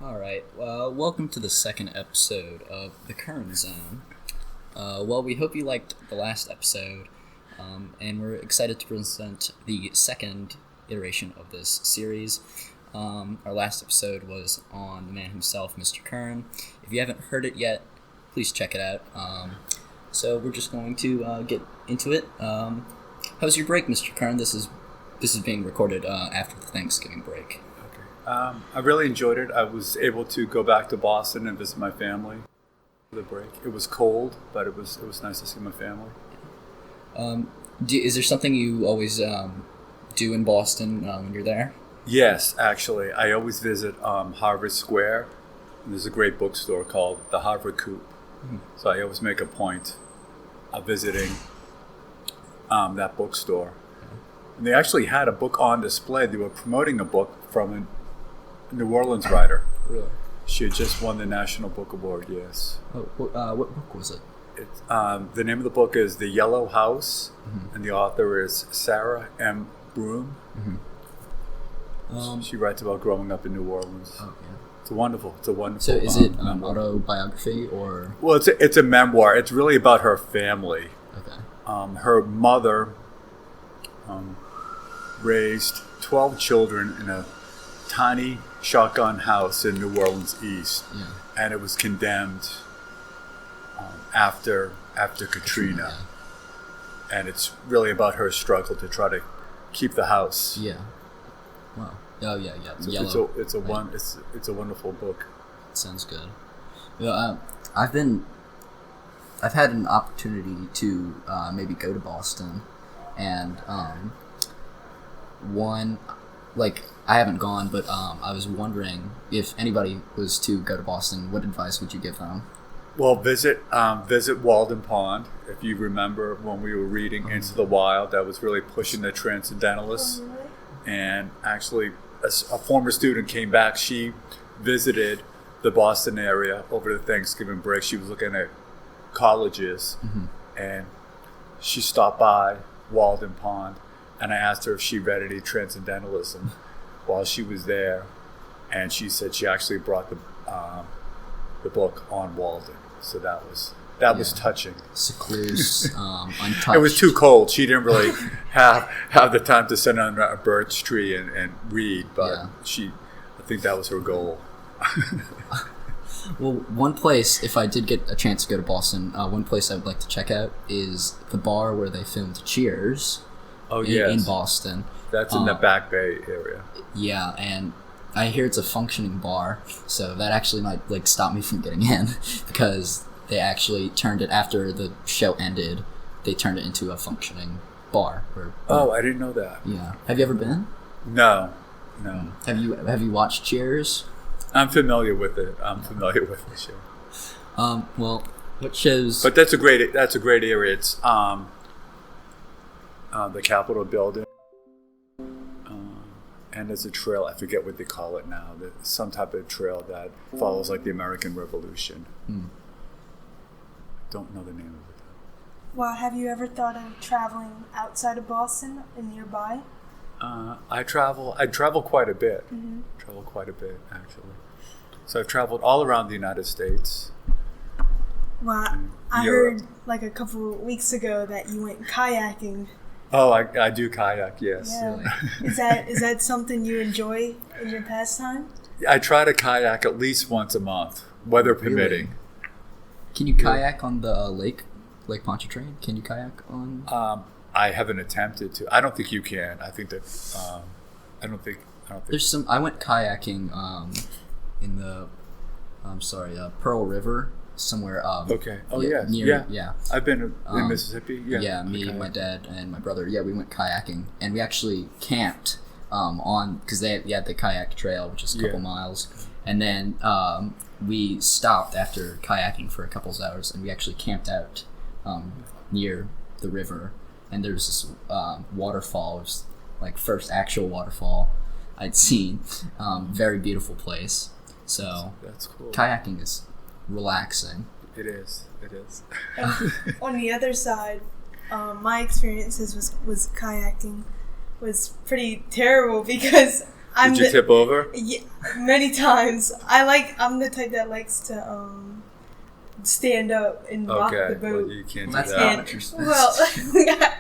All right. Well, welcome to the second episode of the Curran Zone. We hope you liked the last episode, and we're excited to present the second iteration of this series. Our last episode was on the man himself, Mr.Curran. If you haven't heard it yet, please check it out. So we're just going to get into it. How's your break, Mr. Curran? This is being recorded after the Thanksgiving break. I really enjoyed it. I was able to go back to Boston and visit my family for the break. It was cold, but it was nice to see my family. Is there something you always do in Boston when you're there? Yes, actually. I always visit Harvard Square. There's a great bookstore called the Harvard Coop. Mm-hmm. So I always make a point of visiting that bookstore. Mm-hmm. And they actually had a book on display. They were promoting a book from a New Orleans writer. Really? She had just won the National Book Award, yes. Oh, what book was it? The name of the book is The Yellow House, mm-hmm. and the author is Sarah M. Broom. Mm-hmm. She writes about growing up in New Orleans. Oh, yeah. It's wonderful. So is it an autobiography or? Well, it's a memoir. It's really about her family. Okay. Her mother raised 12 children in a tiny shotgun house in New Orleans East, yeah. And it was condemned after Katrina, yeah. And it's really about her struggle to try to keep the house. Yeah. Wow. Oh yeah. It's a wonderful book. Sounds good. Yeah, I've had an opportunity to maybe go to Boston, and I haven't gone, but I was wondering if anybody was to go to Boston, what advice would you give them? Well, visit Walden Pond. If you remember when we were reading Into the Wild, that was really pushing the transcendentalists. And actually, a former student came back. She visited the Boston area over the Thanksgiving break. She was looking at colleges, mm-hmm. and she stopped by Walden Pond. And I asked her if she read any transcendentalism while she was there, and she said she actually brought the book on Walden. So that was touching. Secluse, untouched. It was too cold. She didn't really have the time to sit under a birch tree and read, but yeah. I think that was her goal. Well, one place, if I did get a chance to go to Boston, one place I would like to check out is the bar where they filmed Cheers. Oh, yes. In Boston. That's in the Back Bay area. Yeah, and I hear it's a functioning bar, so that actually might stop me from getting in, because they actually turned it, after the show ended, they turned it into a functioning bar. I didn't know that. Yeah. Have you ever been? No. Have you watched Cheers? I'm familiar with it. I'm familiar with the show. Well, what shows? But that's a great area. It's the Capitol building, and there's a trail. I forget what they call it now. There's some type of trail that follows the American Revolution. Don't know the name of it. Well, have you ever thought of traveling outside of Boston and nearby? I travel quite a bit. Mm-hmm. Travel quite a bit, actually. So I've traveled all around the United States. Well, I heard a couple of weeks ago that you went kayaking. Oh, I do kayak, yes. Yeah. Really? Is that something you enjoy in your pastime? I try to kayak at least once a month, weather permitting. Really? Can you kayak on the Lake Pontchartrain? Can you kayak on? I haven't attempted to. I don't think you can. I think that I don't think. There's some. I went kayaking in the Pearl River somewhere. Okay. Oh yeah. Yeah. I've been in Mississippi. Yeah. Yeah. Me, my dad, and my brother. Yeah, we went kayaking, and we actually camped because they had the kayak trail, which is a couple miles, and then we stopped after kayaking for a couple of hours, and we actually camped out near the river. And there's this waterfall, which is first actual waterfall I'd seen. Very beautiful place. So that's cool. Kayaking is relaxing. It is. On the other side, my experiences was kayaking was pretty terrible because Did you tip over? Yeah, many times. I'm the type that likes to stand up and rock the boat. Well, you can't do That's that. not what Well,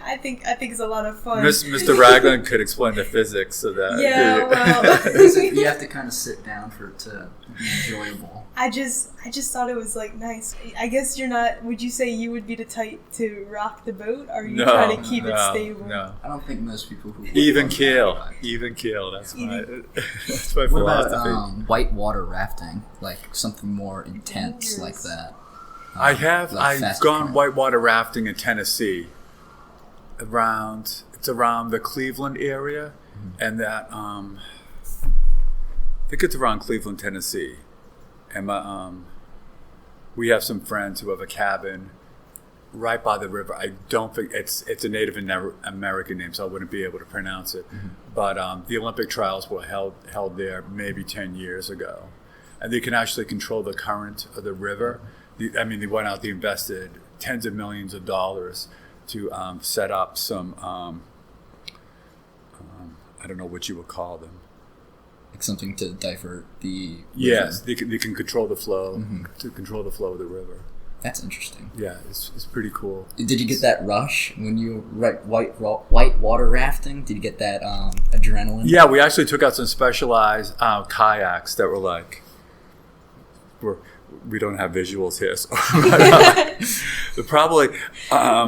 I think it's a lot of fun. Mr. Ragland could explain the physics of that. Yeah, well, So you have to kind of sit down for it to be enjoyable. I just thought it was like nice. I guess you're not. Would you say you would be the type to rock the boat, or are you trying to keep it stable? No. I don't think most people who Even keel. That's my that's my What about philosophy. whitewater rafting? Like something more intense like that. I've fast gone current. whitewater rafting in Tennessee. It's around the Cleveland area, and that I think it's around Cleveland, Tennessee. And we have some friends who have a cabin right by the river. I don't think it's a Native American name, so I wouldn't be able to pronounce it. But the Olympic trials were held there maybe 10 years ago, and they can actually control the current of the river. They went out, they invested tens of millions of dollars to set up some, I don't know what you would call them. Like something to divert the river. Yes, they can control the flow, to control the flow of the river. That's interesting. Yeah, it's pretty cool. Did you get that rush when you were white water rafting? Did you get that adrenaline? Yeah, we actually took out some specialized kayaks that were like, we don't have visuals here, so they're probably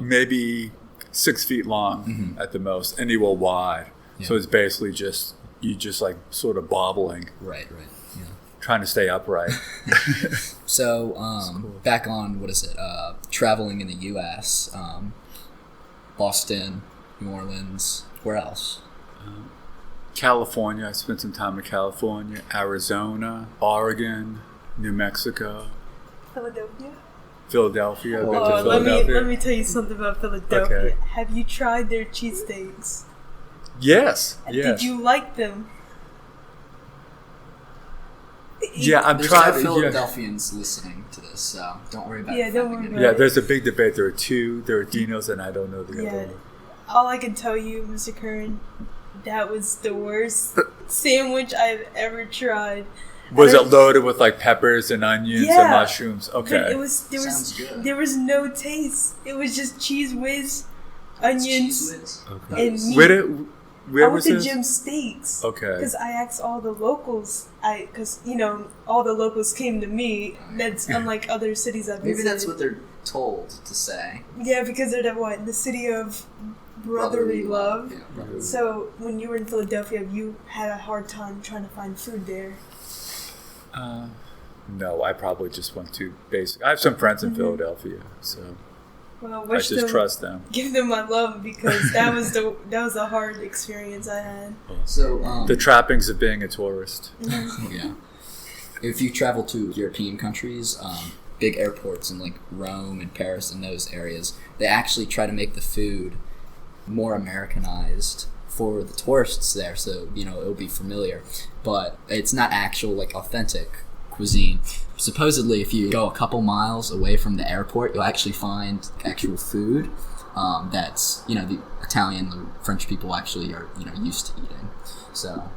maybe 6 feet long at the most, and they were wide. Yeah. So it's basically just like sort of bobbling. Right. Yeah. Trying to stay upright. So cool. Back on traveling in the U.S. Boston, New Orleans, where else? California. I spent some time in California, Arizona, Oregon, New Mexico, Philadelphia. I've been to Philadelphia. Let me tell you something about Philadelphia. Okay. Have you tried their cheesesteaks? Yes. Did you like them? Yeah, I'm There's trying. no Philadelphians listening to this, so don't worry about it. Don't worry about Yeah, it. there's a big debate. There are two. There are Dinos, and I don't know the other one. All I can tell you, Mr. Curran, that was the worst sandwich I've ever tried. Was it loaded with like peppers and onions and mushrooms? But Okay. Sounds good. there was no taste. It was just cheese whiz, onions, Okay. and meat. Where I was went to this? Jim's Steaks. Okay. Because I asked all the locals. Because all the locals came to me. That's unlike other cities I've visited. Maybe that's what they're told to say. Yeah, because they're the city of brotherly love. Yeah, brotherly. So when you were in Philadelphia, you had a hard time trying to find food there. No, I probably just went to basic. I have some friends in Philadelphia, so Well, I just trust them. Give them my love because that was a hard experience I had. So The trappings of being a tourist. yeah, if you travel to European countries, big airports in like Rome and Paris and those areas, they actually try to make the food more Americanized for the tourists there, so it'll be familiar, but it's not actual like authentic cuisine. Supposedly, if you go a couple miles away from the airport, you'll actually find actual food that's the Italian, the French people actually are used to eating. So,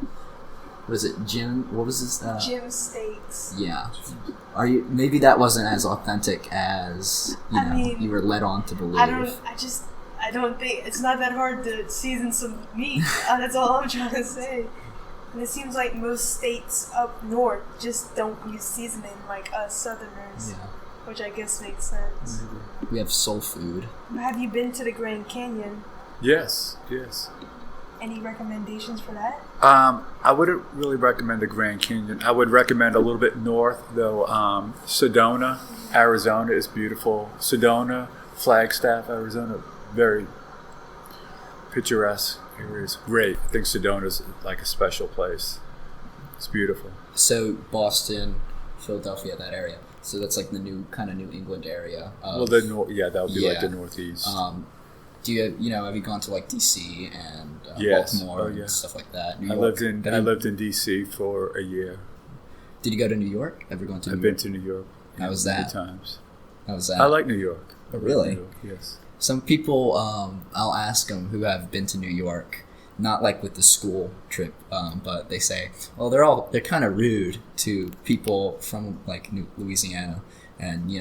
what is it, Jim? What was this? Jim's Steaks. Yeah. Maybe that wasn't as authentic as you were led on to believe. I don't think it's not that hard to season some meat. That's all I'm trying to say. And it seems like most states up north just don't use seasoning like us Southerners, which I guess makes sense. We have soul food. Have you been to the Grand Canyon? Yes. Any recommendations for that? I wouldn't really recommend the Grand Canyon. I would recommend a little bit north, though. Sedona, Arizona is beautiful. Sedona, Flagstaff, Arizona, very picturesque area. It's great. I think Sedona's like a special place. It's beautiful. So Boston, Philadelphia, that area. So that's like the new New England area. That would be like the Northeast. Do you have you gone to like DC and Yes. Baltimore and stuff like that? I lived in DC for a year. Did you go to New York? Ever gone to? I've been to New York. How was that? Many times. How was that? I like New York. Oh, really? Yes. Some people, I'll ask them who have been to New York, not like with the school trip, but they say, well, they're kind of rude to people from like Louisiana, and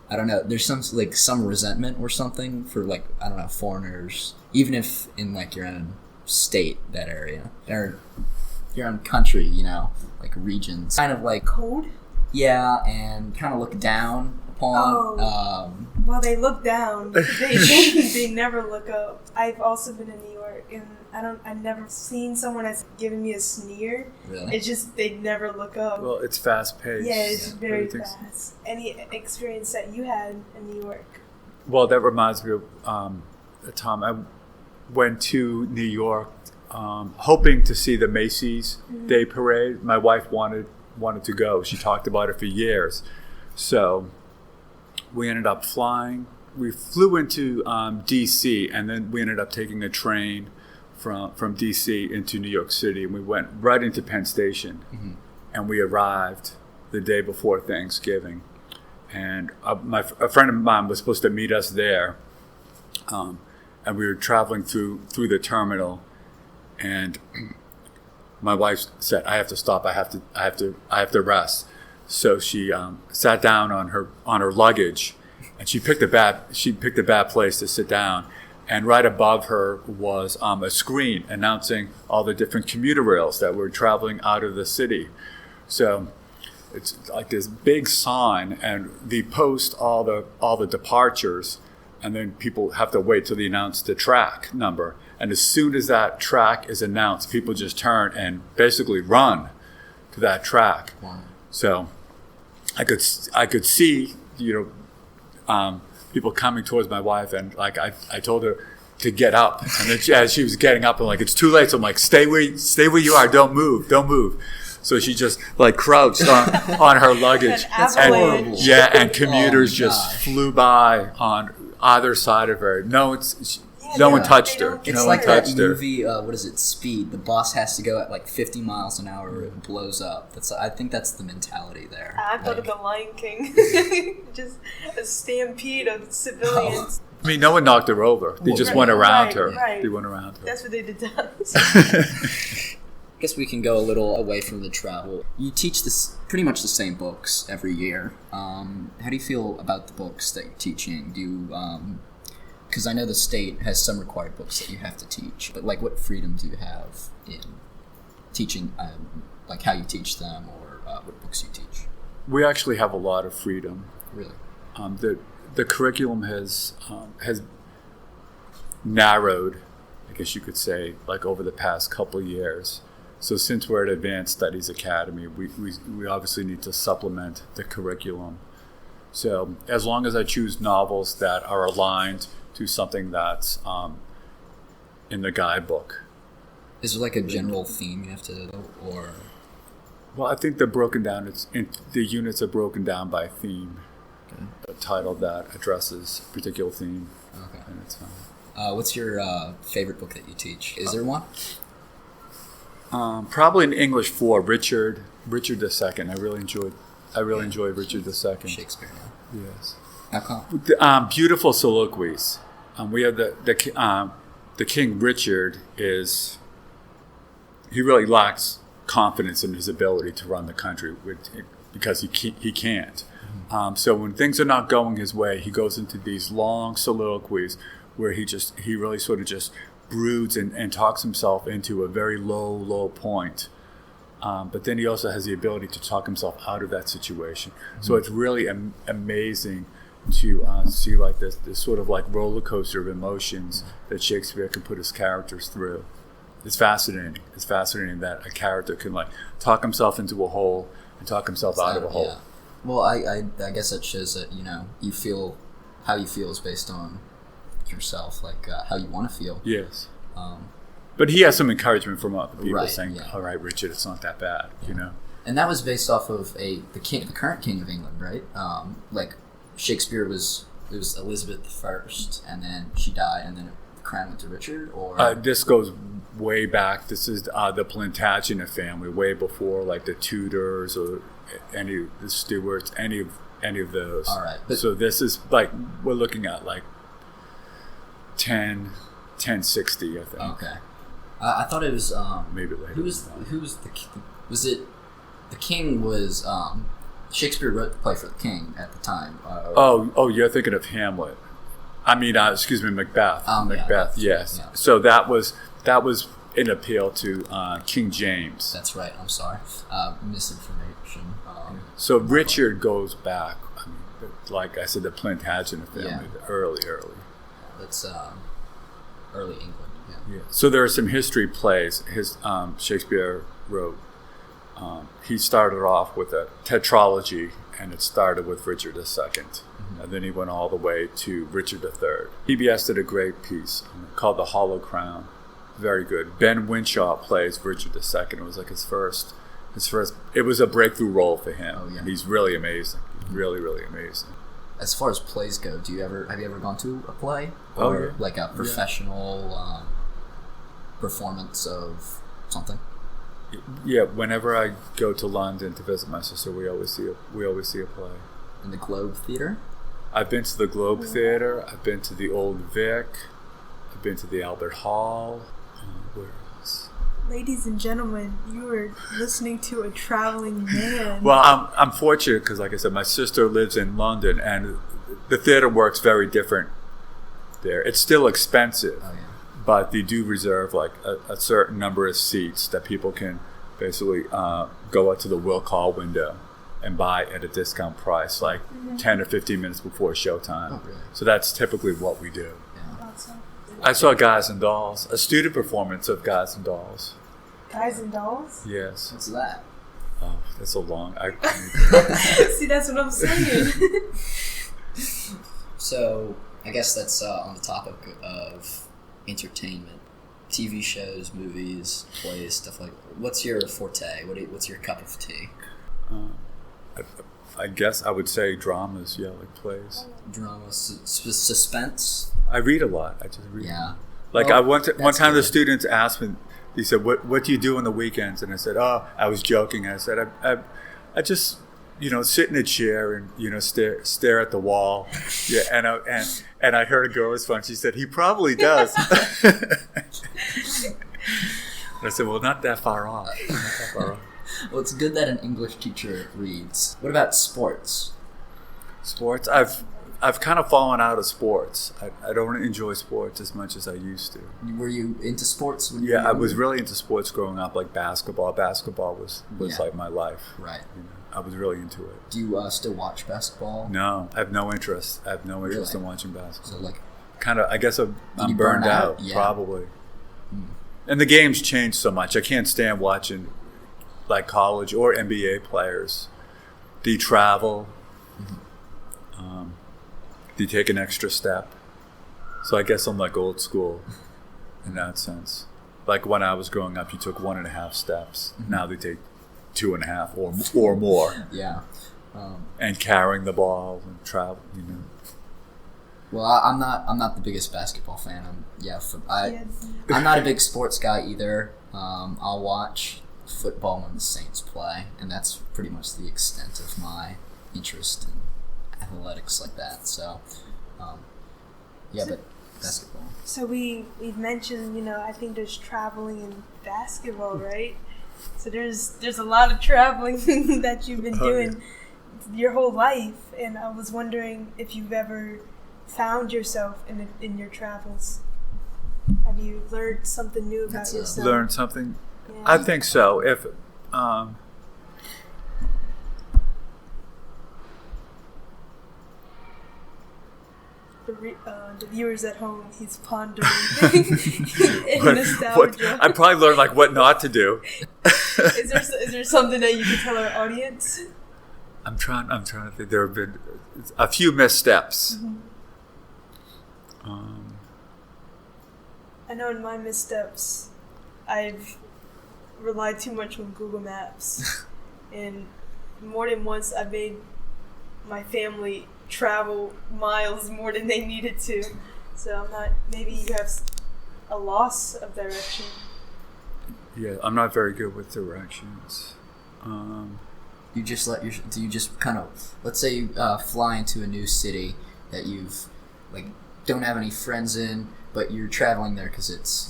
I don't know, there's some resentment or something for like, I don't know, foreigners, even if in like your own state, that area, or your own country, like regions, kind of like Code? Yeah, and kind of look down upon. Well, they look down. They never look up. I've also been in New York, and I've never seen someone that's given me a sneer. Really? It's just they never look up. Well, it's fast paced. Yeah, it's very fast. Any experience that you had in New York? Well, that reminds me of a time I went to New York, hoping to see the Macy's Day Parade. My wife wanted to go. She talked about it for years. So we ended up flying. We flew into D.C. and then we ended up taking a train from D.C. into New York City. And we went right into Penn Station. Mm-hmm. And we arrived the day before Thanksgiving. And a friend of mine was supposed to meet us there. And we were traveling through the terminal. And my wife said, "I have to stop. I have to rest." So she sat down on her luggage, and she picked a bad place to sit down. And right above her was a screen announcing all the different commuter rails that were traveling out of the city. So it's like this big sign, and they post all the departures, and then people have to wait till they announce the track number. And as soon as that track is announced, people just turn and basically run to that track. Wow. So I could see, people coming towards my wife, and like I told her to get up, and then as she was getting up, I'm like, "It's too late." So I'm like, "Stay where you are. Don't move." So she just like crouched on her luggage, and commuters just flew by on either side of her. No one touched her. It's like that movie, what is it, Speed. The bus has to go at like 50 miles an hour or it blows up. I think that's the mentality there. I thought of The Lion King. Just a stampede of civilians. I mean, no one knocked her over. They just went around her. Right. They went around her. That's what they did to us. I guess we can go a little away from the travel. You teach pretty much the same books every year. How do you feel about the books that you're teaching? Do you... Because I know the state has some required books that you have to teach, but like, what freedom do you have in teaching, like how you teach them, or what books you teach? We actually have a lot of freedom. Really? The curriculum has narrowed, I guess you could say, like over the past couple of years. So since we're at Advanced Studies Academy, we obviously need to supplement the curriculum. So as long as I choose novels that are aligned to something that's in the guidebook. Is there like a general theme you have to, or? Well, I think they're broken down. The units are broken down by theme. Okay. A title that addresses a particular theme. Okay. And it's what's your favorite book that you teach? Is there one? Probably in English 4, Richard II. I really enjoy Richard II. Shakespeare. Yeah. Yes. How come? Beautiful soliloquies. We have the King Richard he really lacks confidence in his ability to run the country because he can't. Mm-hmm. So when things are not going his way, he goes into these long soliloquies where he really sort of just broods and talks himself into a very low point. But then he also has the ability to talk himself out of that situation. Mm-hmm. So it's really amazing to see like this sort of like roller coaster of emotions that Shakespeare can put his characters through. It's fascinating. It's fascinating that a character can like talk himself into a hole and talk himself out of a hole. Yeah. Well, I guess that shows that you feel how you feel is based on yourself, like how you want to feel. Yes. But he has some encouragement from other people saying, yeah. "All right, Richard, it's not that bad," And that was based off of the current King of England, right? Like Shakespeare it was Elizabeth I, and then she died, and then the crown went to Richard. Or this goes way back. This is the Plantagenet family, way before like the Tudors or any of the Stuarts, any of those. All right. So this is like we're looking at like 1060, I think. Okay. I thought it was Maybe later. Who was the was it the king was Shakespeare wrote the play for the king at the time. You're thinking of Hamlet. I mean, excuse me, Macbeth. Macbeth, yeah, yes. yeah. So that was an appeal to King James. That's right. I'm sorry, misinformation. So Richard goes back. I mean, like I said, the Plantagenet family, Yeah. the early. That's early England. Yeah. Yeah. So there are some history plays. His Shakespeare wrote. He started off with a tetralogy, and it started with Richard II, and then he went all the way to Richard III. PBS did a great piece called "The Hollow Crown." Very good. Ben Winshaw plays Richard II. It was like his first. It was a breakthrough role for him. Oh, yeah. And he's really amazing. Really, really amazing. As far as plays go, have you ever gone to a play Oh, or yeah. like a professional performance of something? Yeah, whenever I go to London to visit my sister, we always see a play. In the Globe Theatre? I've been to the Globe Theatre. I've been to the Old Vic. I've been to the Albert Hall. Where else? Ladies and gentlemen, you are listening to a traveling man. Well, I'm fortunate because, like I said, my sister lives in London, and the theater works very different there. It's still expensive, Oh yeah. but they do reserve like a certain number of seats that people can basically go up to the will call window and buy at a discount price, like 10 or 15 minutes before showtime. Oh, really? So that's typically what we do. Yeah. Awesome. I saw Guys and Dolls, a student performance of Guys and Dolls. Guys and dolls? Yes. What's that? Oh, that's so long. See, that's what I'm saying. So I guess that's on the topic of entertainment, TV shows, movies, plays, stuff like. What's your forte? What's your cup of tea? I guess I would say dramas, yeah, like plays. Drama, suspense. I read a lot. I just read. Yeah. Like Well, one that's time, the good. students asked me. He said, "What do you do on the weekends?" And I said, "Oh, I was joking." I said, "I just sit in a chair and stare at the wall." Yeah, and I heard a girl respond. She said, "He probably does." I said, "Well, not that far off." Not that far off. Well, it's good that an English teacher reads. What about sports? Sports. I've kind of fallen out of sports. I don't enjoy sports as much as I used to. Were you into sports when you Yeah, were I was younger? really into sports growing up, like basketball. Basketball was Yeah. like my life. Right. I was really into it. Do you still watch basketball? No, I have no interest. I have no interest Really? in watching basketball. So like, Kind of, I guess I'm you burned burn out? out, Yeah. probably. And the game's changed so much. I can't stand watching like college or NBA players. They travel. They take an extra step. So I guess I'm like old school in that sense. Like when I was growing up, you took 1.5 steps. Now they take 2.5 or more. yeah. And carrying the ball and travel, Well, I'm not the biggest basketball fan. I'm not a big sports guy either. I'll watch football when the Saints play, and that's pretty much the extent of my interest in athletics like that. So, but basketball. So we've mentioned, I think there's traveling in basketball, right? So there's a lot of traveling that you've been doing your whole life, and I was wondering if you've ever found yourself in your travels. Have you learned something new about yourself? Learn something. Yeah. I think so. If the viewers at home, he's pondering in nostalgia. I probably learned like what not to do. Is there something that you can tell our audience? I'm trying to think. There have been a few missteps. I know in my missteps, I've relied too much on Google Maps, and more than once I made my family travel miles more than they needed to. So maybe you have a loss of direction. Yeah, I'm not very good with directions. Do you just kind of, let's say you fly into a new city that you've don't have any friends in, but you're traveling there because it's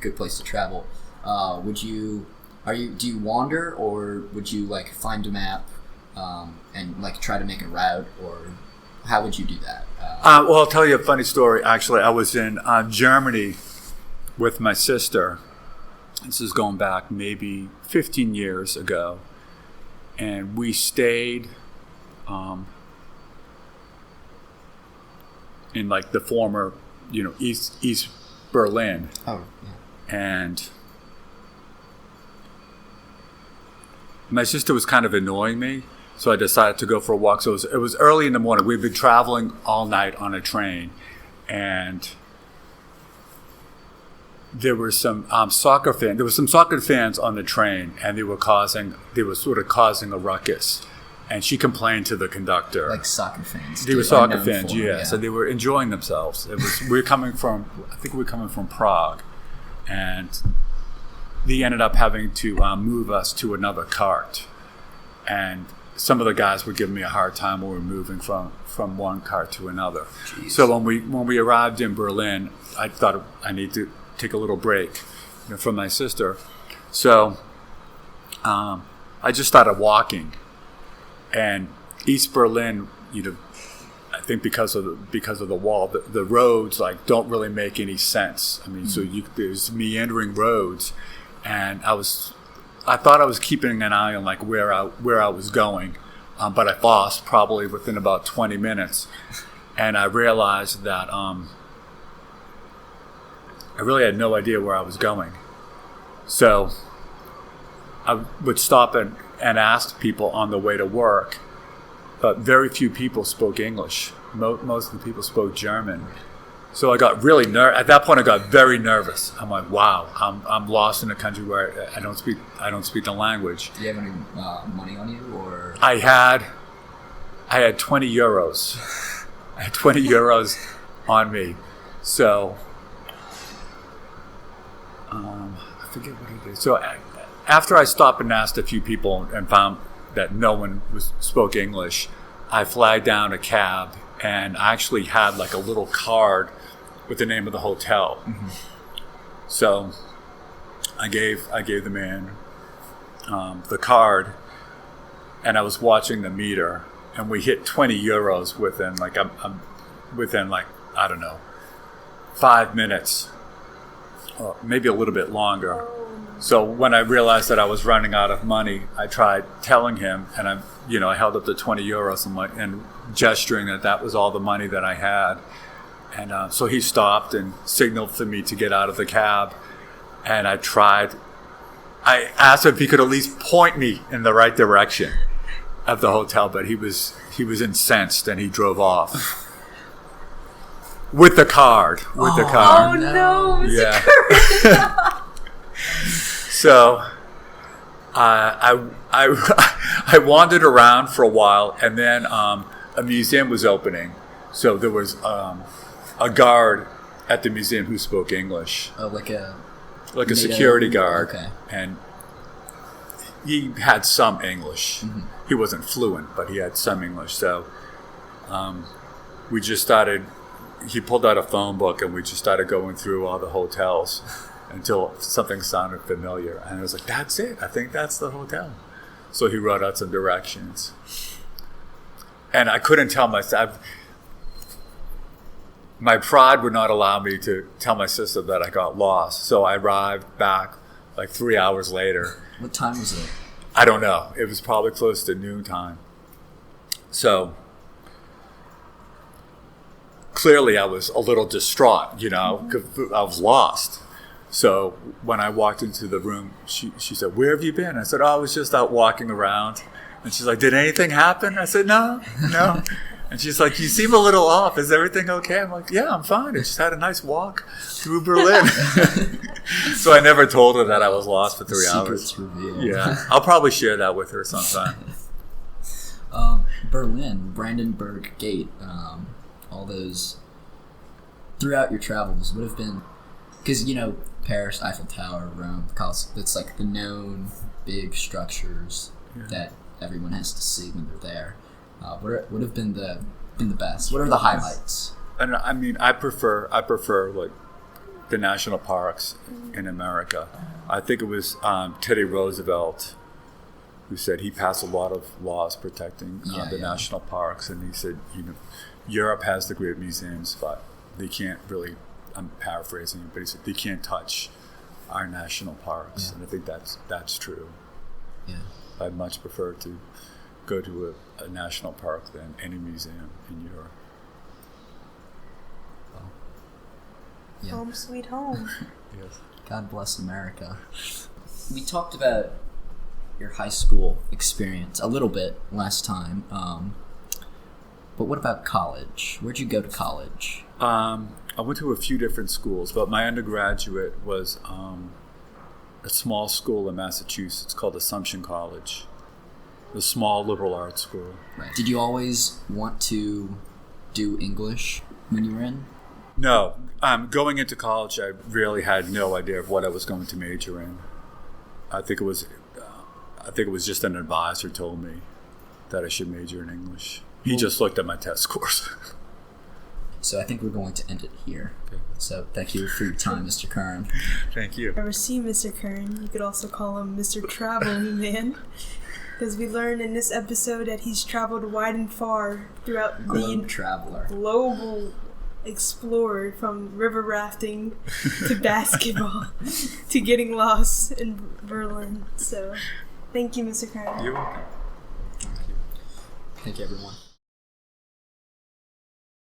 good place to travel. Do you wander, or would you like find a map and like try to make a route, or how would you do that? Well, I'll tell you a funny story. Actually, I was in Germany with my sister. This is going back maybe 15 years ago, and we stayed in like the former, East Berlin. Oh, yeah. And my sister was kind of annoying me, so I decided to go for a walk. So it was early in the morning. We'd been traveling all night on a train, and there were some soccer fans. There were some soccer fans on the train, and they were sort of causing a ruckus. And she complained to the conductor. Like soccer fans. They were soccer fans, yeah. So they were enjoying themselves. I think we were coming from Prague, and they ended up having to move us to another cart. And some of the guys were giving me a hard time when we were moving from one cart to another. Jeez. So when we arrived in Berlin, I thought I need to take a little break from my sister. So I just started walking. And East Berlin, I think because of the wall, the roads like don't really make any sense. I mean, so there's meandering roads, and I thought I was keeping an eye on like where I was going, but I lost probably within about 20 minutes, and I realized that I really had no idea where I was going. So I would stop and ask people on the way to work, but very few people spoke English. Most of the people spoke German. So I got really at that point I got very nervous. I'm like, wow, I'm lost in a country where I don't speak the language. Do you have any money on you, or? I had 20 euros. I had 20 euros on me. So I forget what I did. So after I stopped and asked a few people and found that no one spoke English, I flagged down a cab, and I actually had like a little card with the name of the hotel. Mm-hmm. So I gave the man the card, and I was watching the meter, and we hit 20 euros within I don't know, 5 minutes, or maybe a little bit longer. So when I realized that I was running out of money, I tried telling him, and I held up the 20 euros and gesturing that was all the money that I had. And so he stopped and signaled for me to get out of the cab. And I asked him if he could at least point me in the right direction of the hotel, but he was incensed, and he drove off. With the card. Oh no, Mr. Curran. So I wandered around for a while, and then a museum was opening. So there was a guard at the museum who spoke English. Oh, like a security guard. Okay. And he had some English. Mm-hmm. He wasn't fluent, but he had some English. So we just started. He pulled out a phone book, and we just started going through all the hotels until something sounded familiar. And I was like, that's it. I think that's the hotel. So he wrote out some directions. And I couldn't tell myself. My pride would not allow me to tell my sister that I got lost. So I arrived back like 3 hours later. What time was it? I don't know. It was probably close to noontime. So clearly I was a little distraught, because I was lost. So when I walked into the room, she said, "Where have you been?" I said, "Oh, I was just out walking around." And she's like, "Did anything happen?" I said, No. And she's like, "You seem a little off. Is everything okay?" I'm like, "Yeah, I'm fine. I just had a nice walk through Berlin." So I never told her that I was lost for 3 hours. Revealed. Yeah, I'll probably share that with her sometime. Berlin, Brandenburg Gate, all those throughout your travels would have been, because Paris, Eiffel Tower, Rome, it's like the known big structures that everyone has to see when they're there. What would have been the best? What are the highlights? And I mean, I prefer like the national parks in America. I think it was Teddy Roosevelt who said he passed a lot of laws protecting the national parks, and he said, Europe has the great museums, but they can't really, I'm paraphrasing it, but he said they can't touch our national parks, and I think that's true. Yeah. I'd much prefer to go to a national park than any museum in Europe. Well, yeah. Home sweet home. Yes. God bless America. We talked about your high school experience a little bit last time, but what about college? Where'd you go to college? I went to a few different schools, but my undergraduate was a small school in Massachusetts called Assumption College, a small liberal arts school. Right. Did you always want to do English when you were in? No. Going into college, I really had no idea of what I was going to major in. I think it was just an advisor told me that I should major in English. He just looked at my test scores. So I think we're going to end it here. Okay. So thank you for your time, Mr. Curran. Thank you. Ever see Mr. Curran? You could also call him Mr. Traveling Man, because we learned in this episode that he's traveled wide and far throughout the traveler. Global explorer, from river rafting to basketball to getting lost in Berlin. So, thank you, Mr. Curran. You're welcome. Thank you. Thank you, everyone.